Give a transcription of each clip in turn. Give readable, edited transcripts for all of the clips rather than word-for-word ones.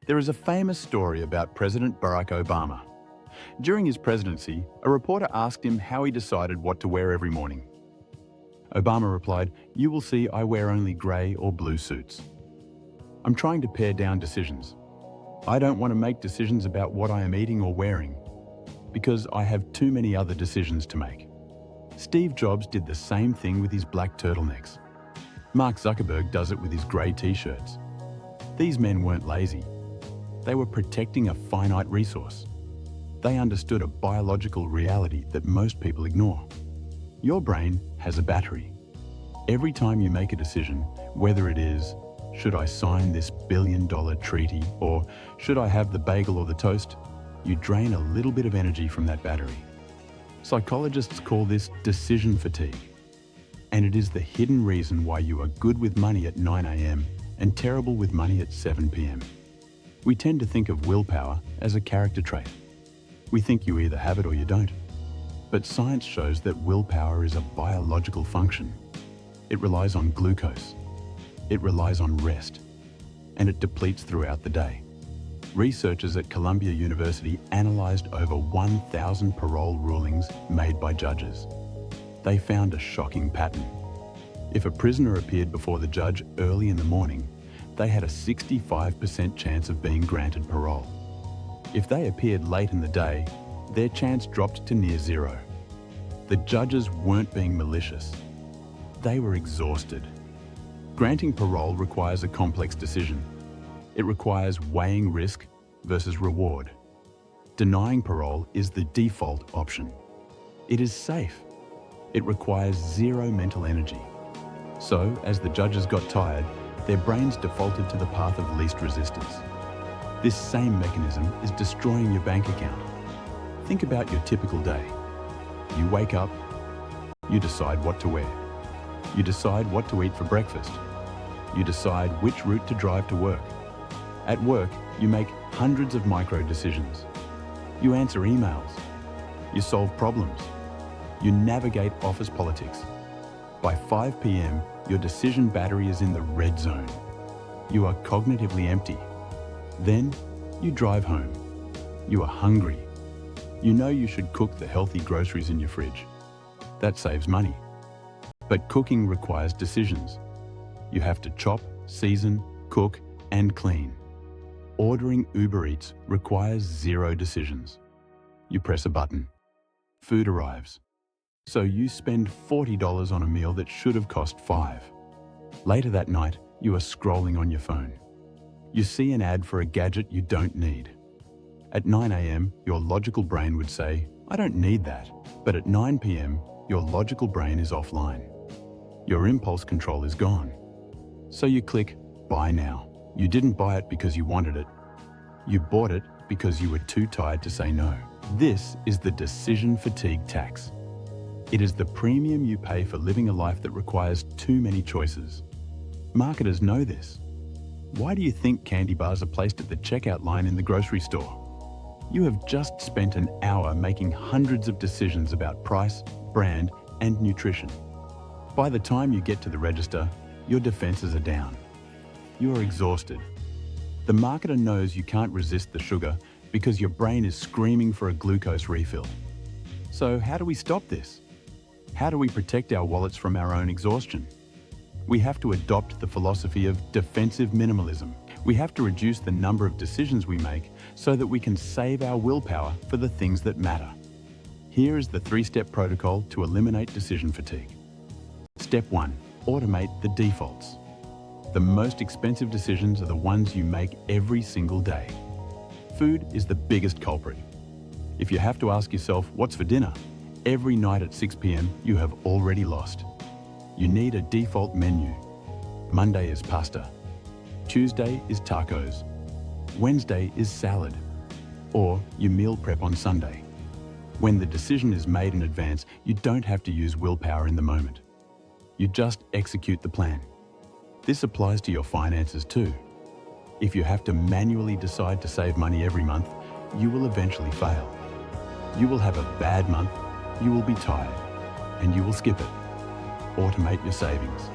There is a famous story about President Barack Obama. During his presidency, a reporter asked him how he decided what to wear every morning. Obama replied, "You will see I wear only grey or blue suits. I'm trying to pare down decisions. I don't want to make decisions about what I am eating or wearing, because I have too many other decisions to make." Steve Jobs did the same thing with his black turtlenecks. Mark Zuckerberg does it with his grey t-shirts. These men weren't lazy. They were protecting a finite resource. They understood a biological reality that most people ignore. Your brain has a battery. Every time you make a decision, whether it is, should I sign this billion-dollar treaty, or should I have the bagel or the toast, you drain a little bit of energy from that battery. Psychologists call this decision fatigue. And it is the hidden reason why you are good with money at 9 a.m. and terrible with money at 7 p.m. We tend to think of willpower as a character trait. We think you either have it or you don't. But science shows that willpower is a biological function. It relies on glucose. It relies on rest. And it depletes throughout the day. Researchers at Columbia University analyzed over 1,000 parole rulings made by judges. They found a shocking pattern. If a prisoner appeared before the judge early in the morning, they had a 65% chance of being granted parole. If they appeared late in the day, their chance dropped to near zero. The judges weren't being malicious. They were exhausted. Granting parole requires a complex decision. It requires weighing risk versus reward. Denying parole is the default option. It is safe. It requires zero mental energy. So, as the judges got tired, their brains defaulted to the path of least resistance. This same mechanism is destroying your bank account. Think about your typical day. You wake up, you decide what to wear. You decide what to eat for breakfast. You decide which route to drive to work. At work, you make hundreds of micro decisions. You answer emails. You solve problems. You navigate office politics. By 5 p.m., your decision battery is in the red zone. You are cognitively empty. Then, you drive home. You are hungry. You know you should cook the healthy groceries in your fridge. That saves money. But cooking requires decisions. You have to chop, season, cook, and clean. Ordering Uber Eats requires zero decisions. You press a button. Food arrives. So you spend $40 on a meal that should have cost $5. Later that night, you are scrolling on your phone. You see an ad for a gadget you don't need. At 9 a.m., your logical brain would say, "I don't need that." But at 9 p.m., your logical brain is offline. Your impulse control is gone. So you click, "Buy now." You didn't buy it because you wanted it. You bought it because you were too tired to say no. This is the decision fatigue tax. It is the premium you pay for living a life that requires too many choices. Marketers know this. Why do you think candy bars are placed at the checkout line in the grocery store? You have just spent an hour making hundreds of decisions about price, brand, and nutrition. By the time you get to the register, your defenses are down. You are exhausted. The marketer knows you can't resist the sugar because your brain is screaming for a glucose refill. So how do we stop this? How do we protect our wallets from our own exhaustion? We have to adopt the philosophy of defensive minimalism. We have to reduce the number of decisions we make so that we can save our willpower for the things that matter. Here is the 3-step protocol to eliminate decision fatigue. Step 1. Automate the defaults. The most expensive decisions are the ones you make every single day. Food is the biggest culprit. If you have to ask yourself, "What's for dinner?" every night at 6 p.m., you have already lost. You need a default menu. Monday is pasta. Tuesday is tacos. Wednesday is salad. Or you meal prep on Sunday. When the decision is made in advance, you don't have to use willpower in the moment. You just execute the plan. This applies to your finances too. If you have to manually decide to save money every month, you will eventually fail. You will have a bad month, you will be tired, and you will skip it. Automate your savings.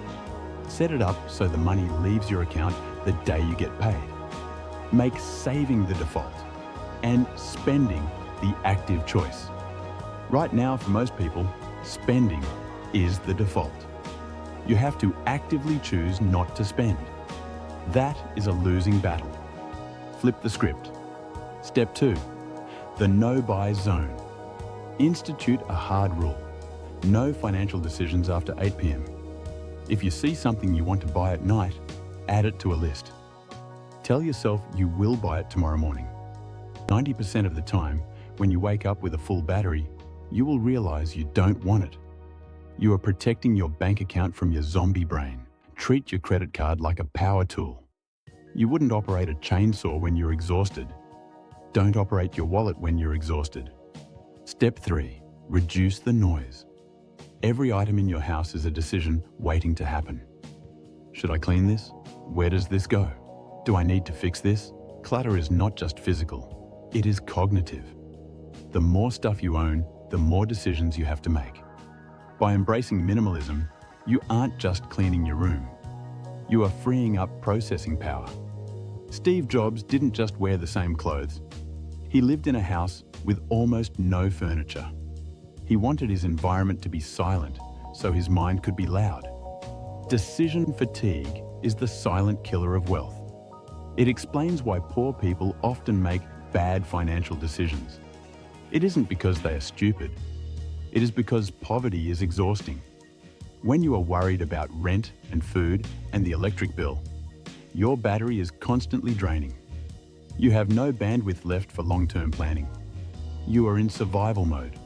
Set it up so the money leaves your account the day you get paid. Make saving the default and spending the active choice. Right now, for most people, spending is the default. You have to actively choose not to spend. That is a losing battle. Flip the script. Step 2, the no-buy zone. Institute a hard rule. No financial decisions after 8 p.m. If you see something you want to buy at night, add it to a list. Tell yourself you will buy it tomorrow morning. 90% of the time, when you wake up with a full battery, you will realize you don't want it. You are protecting your bank account from your zombie brain. Treat your credit card like a power tool. You wouldn't operate a chainsaw when you're exhausted. Don't operate your wallet when you're exhausted. Step 3, reduce the noise. Every item in your house is a decision waiting to happen. Should I clean this? Where does this go? Do I need to fix this? Clutter is not just physical, it is cognitive. The more stuff you own, the more decisions you have to make. By embracing minimalism, you aren't just cleaning your room. You are freeing up processing power. Steve Jobs didn't just wear the same clothes. He lived in a house with almost no furniture. He wanted his environment to be silent, so his mind could be loud. Decision fatigue is the silent killer of wealth. It explains why poor people often make bad financial decisions. It isn't because they are stupid. It is because poverty is exhausting. When you are worried about rent and food and the electric bill, your battery is constantly draining. You have no bandwidth left for long-term planning. You are in survival mode.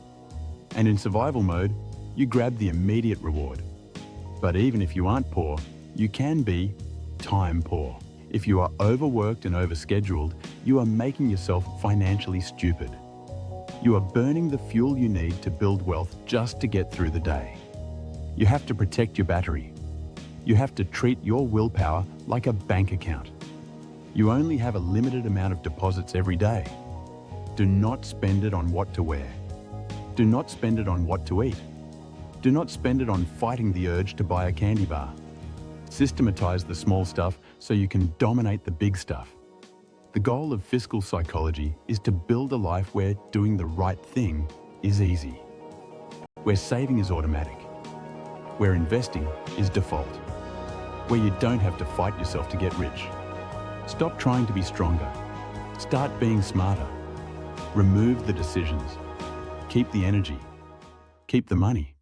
And in survival mode, you grab the immediate reward. But even if you aren't poor, you can be time poor. If you are overworked and overscheduled, you are making yourself financially stupid. You are burning the fuel you need to build wealth just to get through the day. You have to protect your battery. You have to treat your willpower like a bank account. You only have a limited amount of deposits every day. Do not spend it on what to wear. Do not spend it on what to eat. Do not spend it on fighting the urge to buy a candy bar. Systematize the small stuff so you can dominate the big stuff. The goal of fiscal psychology is to build a life where doing the right thing is easy, where saving is automatic, where investing is default, where you don't have to fight yourself to get rich. Stop trying to be stronger. Start being smarter. Remove the decisions. Keep the energy. Keep the money.